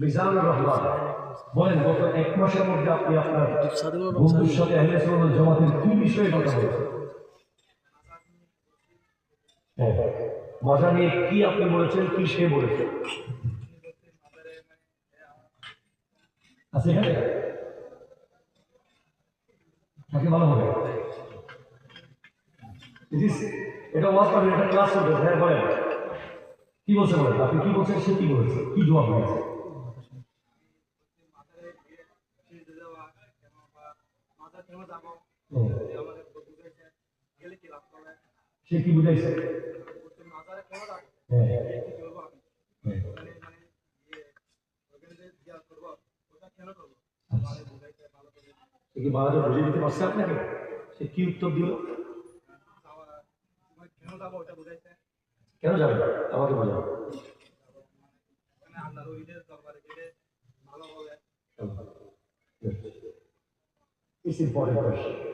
মিজানুর রহমান বলেন, গত 1 মাসের মধ্যে আপনি আপনার বন্ধুর সাথে আহলে সুন্নাত ওয়াল জামাতের কি বিষয়ে কথা বলেছেন? মজা নিয়ে কি আপনি বলেছেন, কি সে বলেছেন? আচ্ছা, এখানে তাকে ভালো হবে, এটা ওয়াজ করবেন, এটা ক্লাস করবেন। হ্যাঁ বলেন, কি বলছে বলেন, আপনি কি বলছেন, সে কি বলেছে, কি জবাব দিয়েছে? সে কি বুঝাইছে? কি বাবা বুঝিয়ে দিতে পারছে আপনাকে? সে কি উত্তর দিল? কেন যাবে? আমাকে বোঝাও। It's important question.